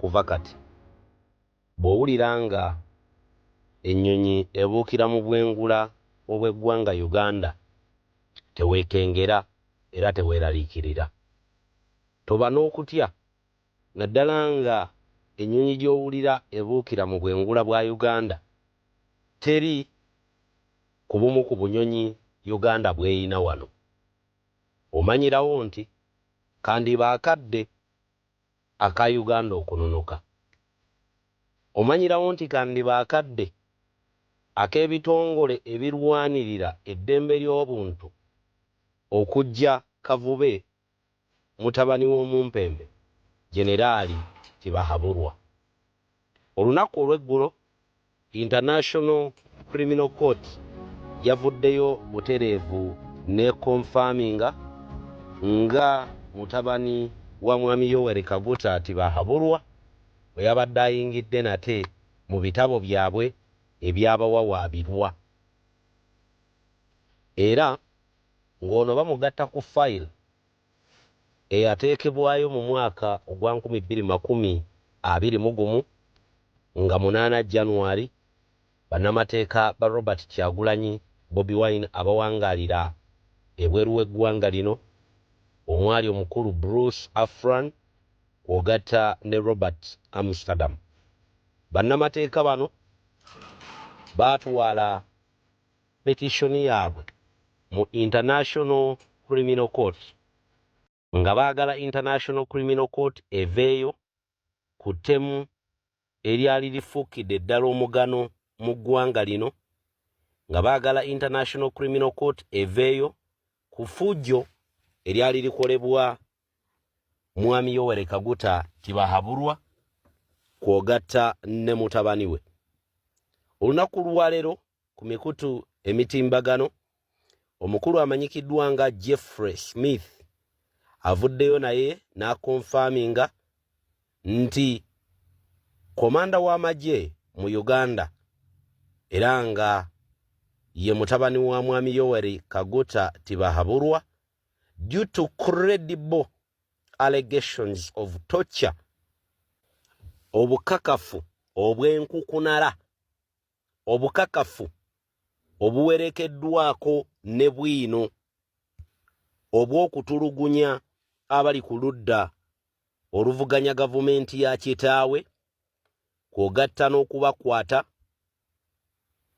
okuva kati bw'owulira nga ennyonyi ebuukira mu bwengula obw'eggwanga Uganda teweekengera era teweeraliikirira. Toba n'okutya naddala nga ennyonyi gy'owulira ebuukira mu bwengula bwa Uganda teri ku bumu ku bunyonyi Uganda bw'eyina wano. Omanyirawo nti kandiba akadde aka Uganda okununuka. Omanyirawo nti kandiba akadde ak'ebitongole ebirwanirira eddembe ly'obuntu okujja Kavube mutabani w'omumpembe Generaali Tibahaburwa. Olunaku olw'eggulo International Criminal Court yavuddeyo butereevu ne confirminga nga mutabani wa Mwami Yoweri Kaguta Tibahaburwa bwe yabadde ayingidde nate mu bitabo byabwe ebyabawawaabirwa. Era ng'ono bamugatta ku fayiro eyateekebwayo mu mwaka ogwa 2021 nga 8 January bannamateeka ba Robert Kyagulanyi Bobi Wine abawangaalira ebweru w'eggwanga lino omwali omukulu Bruce Afran kw'ogatta ne Robert Amsterdam. Bannamateeka bano baatwala petitioni yaabwe mu International Criminal Court nga baagala International Criminal Court eveeyo ku ttemu eryali lifuukidde ddala omugano mu ggwanga lino, nga baagala International Criminal Court eveeyo ku ffujjo eryali likolebwa Mwami Yoweri Kaguta Tibahaburwa kw'ogatta ne mutabani we. Olunaku lwaleero ku mikutu emitimbagano omukulu amanyikiddwa nga Jeffrey Smith avuddeyo naye n'akonfaminga nti komanda w'amagye mu Uganda era nga ye mutabani wa Mwami Yoweri Kaguta Tibahaburwa, due to credible allegations of torture, obukakafu obw'enkukunala, obukakafu obuwerekeddwako ne bwino obw'okutulugunya abali ku ludda oluvuganya gavumenti ya kitaawe, kw'ogatta n'okubakwata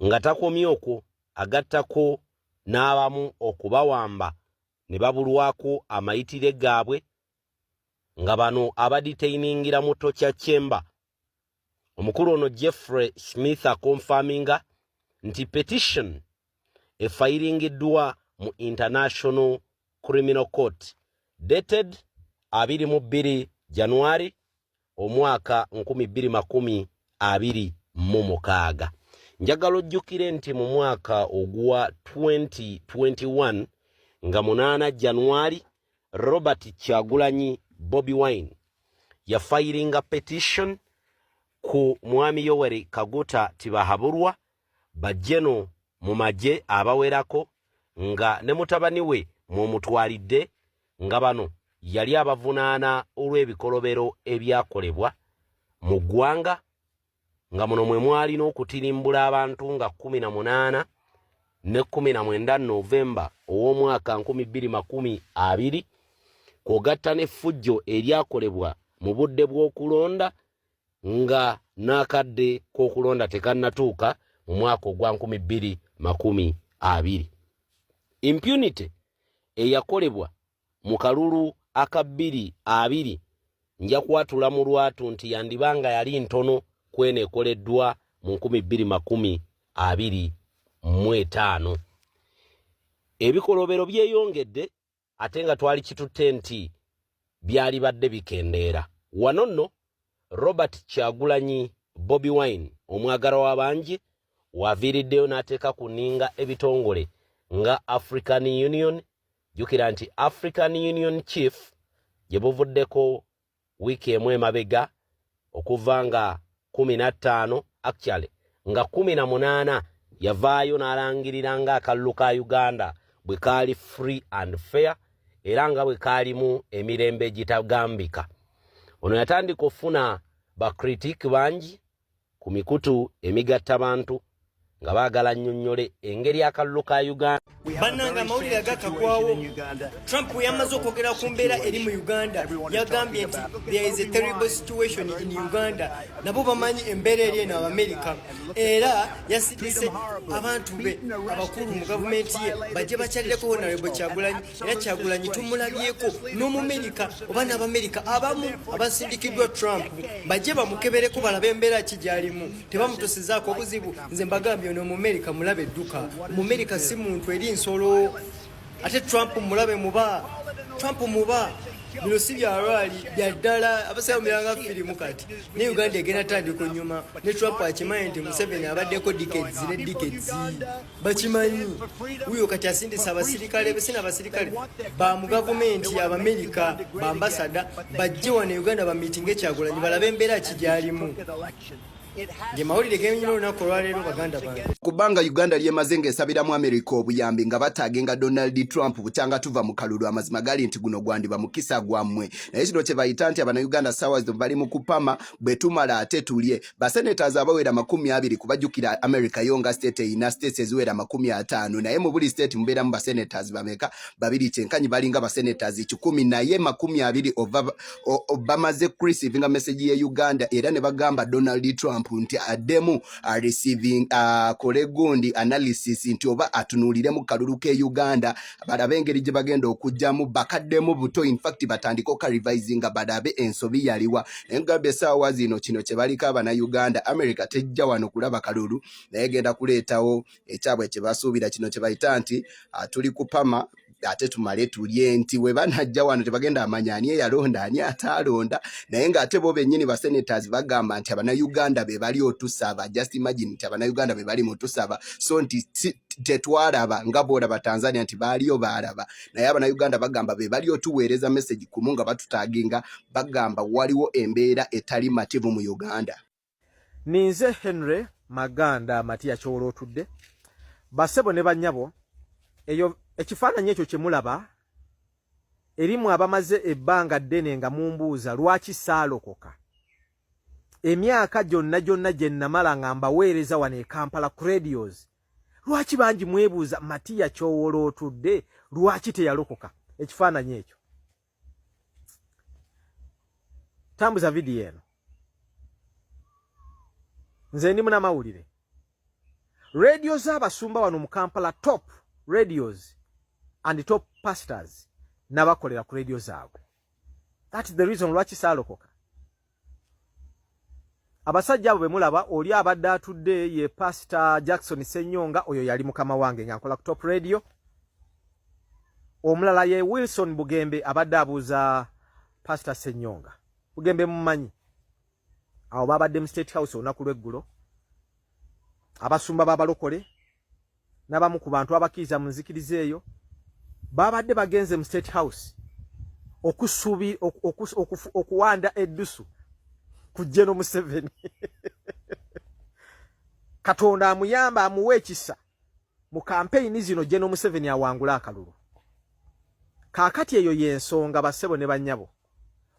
nga takomye okwo agattako n'abamu okubawamba ne babulwako amayitire gaabwe, nga bano abadetainingira mu torture chamber. Omukulu ono Jeffrey Smith akonfaminga nti petition efayiringiddwa mu International Criminal Court dated 22 January omwaka 2026. Njagala ojjukire nti mu mwaka ogwa 2021 nga 8 January Robert Kyagulanyi Bobi Wine yafayiringa petition ku Mwami Yoweri Kaguta Tibahaburwa bajjeno mu magye abawerako nga ne mutabani we mw'omutwalidde, nga bano yali abavunaana olw'ebikolobero ebyakolebwa mu ggwanga, nga muno mwe mwalina okutirimbula abantu nga 18 ne 19 Novemba ow'omwaka 2020 kw'ogatta n'effujjo eryakolebwa mu budde bw'okulonda nga n'akadde k'okulonda tekannatuuka mu mwaka ogwa 2020. Impunity eyakolebwa mu kalulu aka 2020 nja kwatula mu lwatu nti yandibanga yali ntono kwene ekoleddwa mu 2025. Ebikolobero byeyongedde ate nga twali kitutte nti byali badde bikendeera. Wano nno Robert Kyagulanyi Bobi Wine omwagala w'abangi waviiriddeyo n'ateeka ku nninga ebitongole nga African Union. Jukira nti African Union Chief gye buvuddeko wiiki emu emabega okuva nga 15 actually nga 18 yavaayo n'alangirira nga akalulu ka Uganda bwe kaali free and fair era nga bwe kaalimu emirembe gitagambika. Ono yatandika ofuna bakritik bangi ku mikutu emigatta bantu nga baagala nnyonnyole engeri akalulu ka Uganda. Bannanga amawulire agakakwawo. Trump yamaze okwogera ku mbeera eri mu Uganda yagambye nti there is a terrible situation in Uganda nabo bamanyi embeera eri eno America era yasidise abantu be abakulu mu gavumenti ye bajje bakyalireko Honorable Kyagulanyi era Kyagulanyi tumulabyeko n'Omumerika oba n'Abamerika abamu abasindikiddwa Trump bajje bamukebereko balabe embeera ki gy'alimu tebamutosizaako obuzibu. Nze mbagambye ono Omumerika mulabe edduka. Omumerika si muntu eri nsolo ate Trump mulabe muba. Trump muba bino si byalwali byaddala abasawo miranga firimu kati ne Uganda egenda tandika nyuma ne Trump akimanyi nti Museveni abaddeko decades ne decades bakimanyi uyo kati asindisa abasirikale besina abasirikale ba mu gavumenti y'Amerika ba ambassador bajje wano Uganda ba meeting Kyagulanyi balabe embeera ki gy'alimu. Kubanga Uganda lyemaze ng'esabiramu America obuyambi nga bataagenga Donald Trump butanga tuva mu kalulu amazima gali nti guno gwandiba mukisa gwammwe. Naye kino kye bayita nti Abannayuganda ssaawa zino bali mu kupama bwe tumala ate tulye. Basenators abawera 20 kubajjukira America yonga state eyina states eziwera 50 naye mu buli state mubeeramu basenators bameka babiri kyenkanyi balinga basenators 10 naye 20 bamaze kureceiving message ye Uganda era ne bagamba Donald Trump nti ademu receiving kole gundi analysis nti oba atunulire mu kalulu ke Uganda balabe engeri gye bagenda okujjamu bakaddemu buto. In fact batandiko ka revising badabe ensobi yaliwa engabe saawa zino kino kye balika abana Uganda America tejja wano kulaba kalulu naye genda kuleetawo ekyabwe kye basuubira kino kye bayita nti tuli kupama ate tumale tulye nti we banajja wano tebagenda amanyani yalonda ani atalonda naye nga ate bo bennyini ba senators bagamba nti abana Uganda be bali otusaba. Just imagine nti abana Uganda be bali mutusaba so nti tetwalaba nga boda ba Tanzania nti baliyo balaba naye abana Uganda bagamba be bali otuweereza message kumunga batutaginga bagamba waliwo embeera etali mativu mu Uganda. Ninze Henry Maganda Matia Kyolo otudde basebo ne banyabo eyo ekifaananyi ekyo kye mulaba erimu abamaze ebbanga ddene nga mumbuuza lwaki saalokoka emyaka gyonna gye namala nga mbaweereza wano e Kampala ku radios lwaki bangi mwebuuza Matia Kyolo otudde lwaki teyalokoka. Ekifaananyi ekyo tambuza vidiyo eno nze ndi munamawulire radio z'abasumba wano mu Kampala top radios and top pastors nabakolera ku radio zaabwe. That is the reason lwaki saalokoka. Abasajja abo bemulaba oli abadde atudde ye Pastor Jackson Senyonga oyo yali mukama wange nga nkola ku top radio. Omulala ye Wilson Bugembe abadde abuuza Pastor Senyonga. Bugembe mumanyi awo babadde mu State House olunaku lw'eggulo abasumba babalokole n'abamu ku bantu abakkiriza mu nzikiriza eyo babadde bagenze mu State House okuwanda eddusu ku General Museveni. Katonda amuyamba amuwe ekisa mu campaign zino General Museveni awangula akalulu. Kaakati eyo y'ensonga basebo ne bannyabo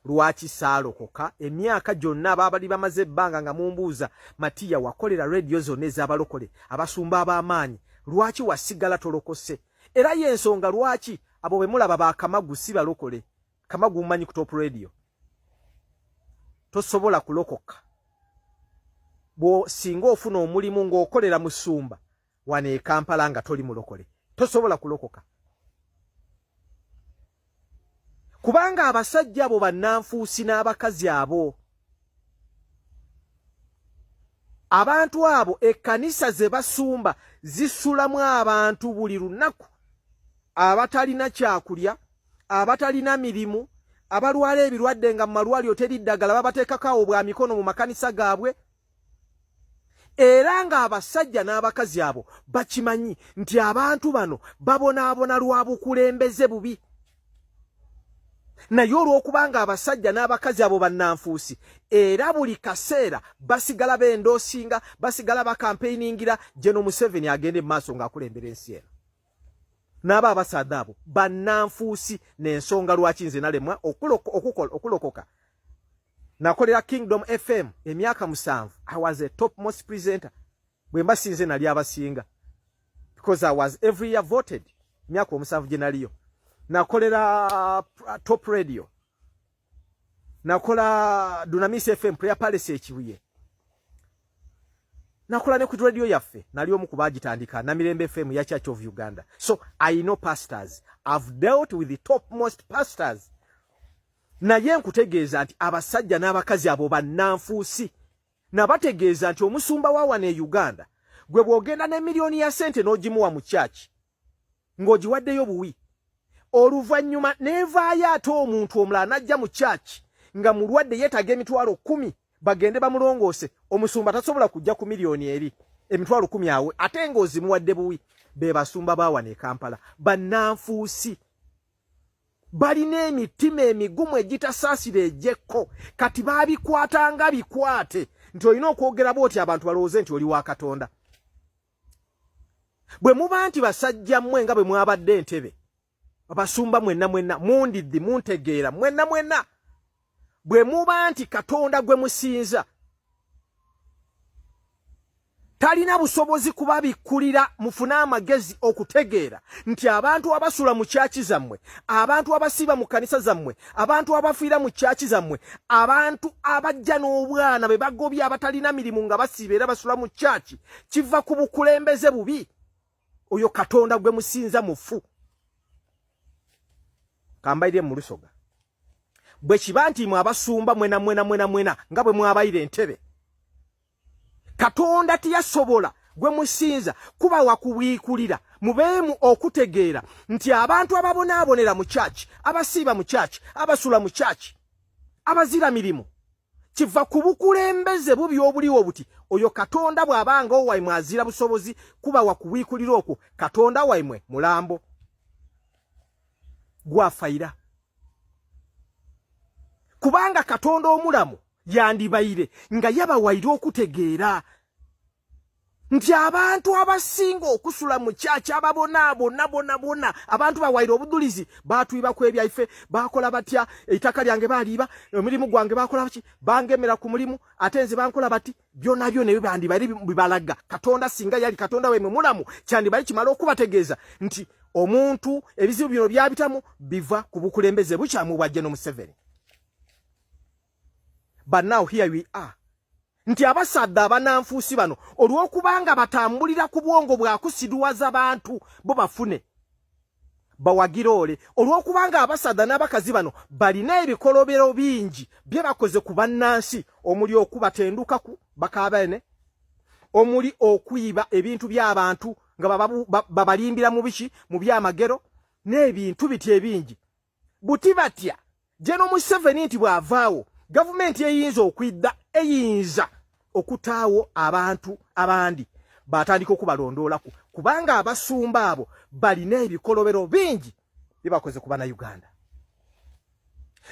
lwaki saalokoka emyaka gyonna babali bamaze ebbanga nga mumbuuza Matia wakolera radio zonna ez'abalokole abasumba ab'amaanyi lwaki wasigala tolokose. Era y'ensonga lwaki abo bwe mulaba ba Kamagu si balokole. Kamagu mmanyi ku top radio tosobola kulokoka bo singa ofuna omulimu ng'okolera mu ssumba wano e Kampala nga toli mulokole tosobola kulokoka. Kubanga abasajja abo bannanfuusi n'abakazi abo abantu abo ekkanisa ze basumba zisulamu abantu buli lunaku abatalina kyakulya abatalina mirimu abalwala ebirwadde nga mu malwaliro teri ddagala babateekako bwa mikono mu makanisa gaabwe era nga abasajja n'abakazi abo bakimanyi nti abantu bano babonaabona lwa bukulembeze bubi. Naye olw'okubanga abasajja n'abakazi abo bannanfuusi era buli kaseera basigala bendoosinga basigala bakampeiningira General Museveni agende mu maaso ng'akulembera ensi eno. N'aba abasaadde abo bannanfuusi n'ensonga lwaki nze nalemwa okulokoka nakolera Kingdom FM emyaka 7. I was a top most presenter. Bwemba sinze nali abasinga. Because I was every year voted. Myaka 7 jenaliyo. Nakolera Top Radio. Nakola Dunamis FM Prayer Palace ekibuye. Nakola ne ku radio yaffe naliyo mu kubagitandika na Mirembe FM ya Church of Uganda. So I know pastors. I've dealt with the topmost pastors. Na ye nkutegeeza nti abasajja n'abakazi abo bannanfuusi nabategeeza nti omusumba wa wane Uganda gwe bwogenda ne milioni ya sente n'ogimuwa mu church ng'ogiwaddeyo buwi oluvannyuma neevaayo ate omuntu omulala n'ajja mu church nga mulwadde yeetaga emitwalo 10 bagende bamulongoose omusumba tasobola kujja ku milioni eri emitwalo 10 awe ate ng'ozimuwadde buwi be basumba ba wane Kampala bannanfuusi balina emitima emigumu egitasaasira ejjekko kati baabikwatanga bikwate nti olina okwogera bw'oti abantu balowooze nti oli wa Katonda. Bwe muba nti basajja mmwe nga bwe mwabadde Entebbe abasumba mwenna mundiddi muntegeera mwenna bwe muba nti Katonda gwe musinza talina busobozi kubabikkulira mufuna amagezi okutegeera nti abantu abasula mu chaachi zammwe abantu abasiba mu kanisa zammwe abantu abafiira mu chaachi zammwe abantu abajja n'obwana be bagobya abatalina mirimu nga basiba era basula mu chaachi kiva ku bukulembeze bubi oyo Katonda gwe musinza mufu. Kambaire mu Lusoga bwe kiba nti mwe abasumba mwena nga bwe mwabaire Entebbe Katonda tiyasobola gwe musinza kuba wakubiikulira mubeemu okutegeera nti abantu ababonaabonera mu church abasiiba mu church abasula mu church abazira mirimu kiva ku bukulembeze bubi obuliwo buti oyo Katonda bw'abanga owaimwe azira busobozi kuba wakubiikulira okwo Katonda waimwe mulambo gwafaira kubanga Katonda omulamu yandibaire nga yabawaire okutegeera nti abantu abasinga okusula mu church ababona abantu bawaire obudulizi batwiba ku ebyaife bakola batya eitaka lyange baliiba emirimu gwange bakola baki bangemera ku mulimu ate nze bankola bati byonna ne bandibaire bibalaga Katonda singa yali Katonda wemwe mulamu kyandibali kimala okubategeeza nti omuntu ebizibu bino byabitamu biva ku bukulembeze bukyamu bwa General Museveni. But now here we are. Nti abasadda abananfuusi bano olw'okubanga batambulira ku bwongo bwa kusiduwaza bantu bo bafune bawagiroole olw'okubanga abasadda n'abakazi bano balina ebikolobero bingi bye bakoze ku bannansi omuli okubatenduka ku bakaabene omuli okuyiba ebintu by'abantu nga babalimbira mu biki mu byamagero n'ebintu biti ebingi buti batya General Museveni nti bw'avaawo gavumenti eyinza okwidda eyinza okutaawo abantu abandi batandika okubalondoolako kubanga abasumba abo balina ebikolobero bingi bibakoze ku bana Uganda.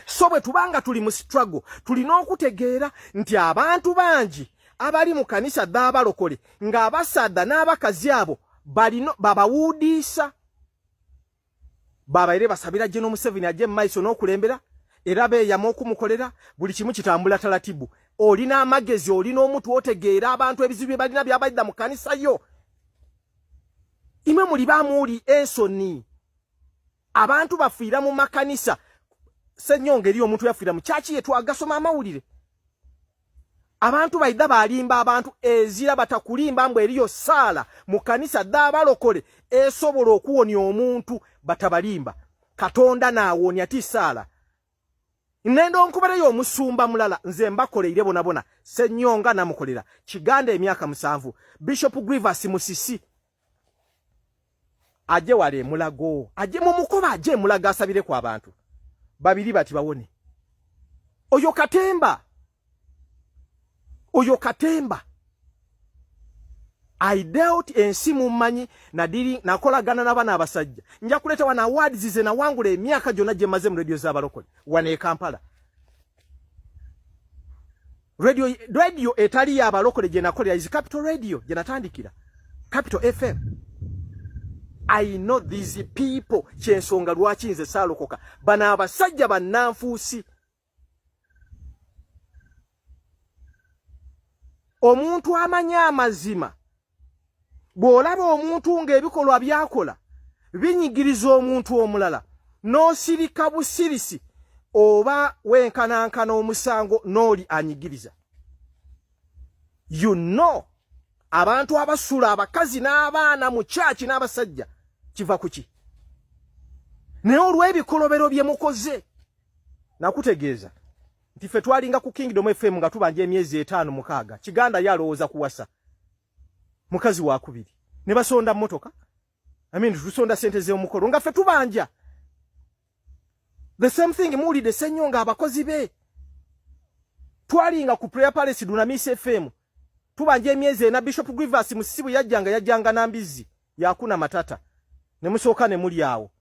So bwe tubanga tuli mu struggle tulina okutegeera nti abantu bangi abali mu kanisa d'abalokole ng'abasadda n'abakazi abo balino babawuudiisa babaire basabira General Museveni ajje mu maiso n'okulembera era beeyama okumukolera buli kimu kitambula talatibu olina amagezi olina omuntu otegeera abantu ebizibu balina byabayida mu kanisa yo imwe muli bamuuli ensoni abantu bafiira mu makanisa senyonge eri omuntu yafiira mu kyaki yetu agasoma amawulire abantu bayida balimba abantu ezira batakulimba mbu eriyo saala mu kanisa d'abalokole esobola okuwonya omuntu batabalimba Katonda naawonya ti saala. Nendo nkubareyo omusumba mulala nze mbakoleire bonabona senyonga namukolera kiganda emyaka 7 Bishop Grievous Musisi aje wale mulago aje mu mukoba aje mulaga asabire kwa abantu babiri bati bawone oyo katemba I dealt ensimu manyi na diri nakolagana n'abana abasajja nja kuleta wana awards zize na wangula emyaka jona je maze mu radio z'abalokole wane Kampala radio etali ya abalokole je nakolera is Capital Radio je natandikira Capital FM. I know these people kyensonga lwaki nze saalokoka bana abasajja bannanfuusi omuntu amanya amazima bw'olaba omuntu ng'ebikolwa byakola binyigiriza omuntu omulala n'osirika busirisi oba wenkanankana omusango n'oli anyigiriza. You know, abantu abasula abakazi n'abaana mu kyaki n'abasajja kiva kuki? Naye olw'ebikolobero bye mukoze nakutegeeza nti ffe twalinga ku Kingdom FM nga tubanja emyezi 5-6 Kiganda yalowooza kuwasa mukazi wa kubiri ne basonda mmotoka tusonda sente z'omukolo nga ffe tubanja. The same thing muwulidde Ssenyo nga abakozi be twalinga ku Prayer Palace Dunamis FM tubanja emyezi 4 Bishop Grievous Musibu yajjanga na mbizzi yakuna matata ne musooka ne muli awo.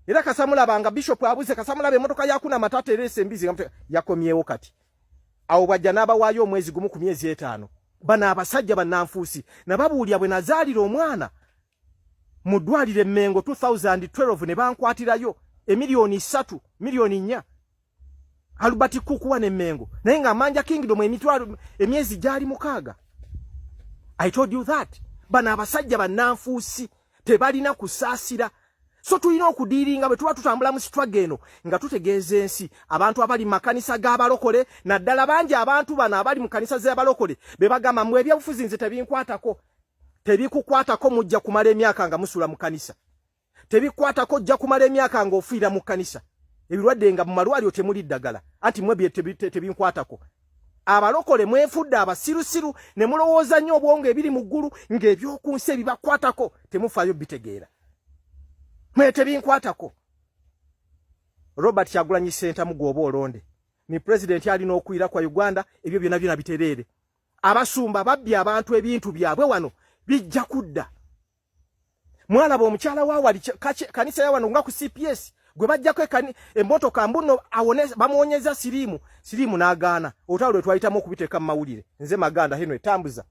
Era kasamulabanga Bishop abuze kasamulabe emotoka yakuna matata erese mbizi yakomyewo kati. Awo bajja n'abawaayo omwezi gumu ku myezi 5. Bana abasajja bannanfuusi nababuulya bwe nazaalira omwana mu ddwaliro Mengo 2012 ne bankwatirayo emiliyoni 3 miliyoni 4 Albert Kukuwa ne Mengo naye nga manja Kingdom emitwalo emyezi gyali 6. I told you that. Bana abasajja bannanfuusi tebalina kusaasira. So tulina okudiiringa bwe tuba tutambula mu struggle eno nga tutegeeza ensi abantu abali makanisa g'abalokole naddala bangi abantu bano abali mu kanisa z'abalokole be bagamba mwe ebyobufuzi nze tebinkwatako. Tebikukwatako mujja kumala emyaka nga musula mu kanisa. Tebikwatako jja kumala emyaka nga ofiira mu kanisa. Ebirwadde nga mu malwaliro temuli ddagala. Anti mwe tebinkwatako. Abalokole mwefudde abasirusiru ne mulowooza nnyo obwongo ebiri mu ggulu ng'ebyokunsi ebibakwatako temufaayo bitegeera. Mwe tebinkwatako. Robert Kyagulanyi Ssentamu gwoba olonde ni president alina okuira kwa Uganda ebyo byonna bitereere. Abasumba babbi abantu ebintu byabwe wano bijja kudda. Mwalaba omukyala wa wali kanisa ya wano nga ku CPS gwe bajjako emmotoka mbuno bamuwonyeza siriimu n'agaana. Otalo lwe twayitamu okubiteeka mu mawulire nze Maganda Henry Tambuza.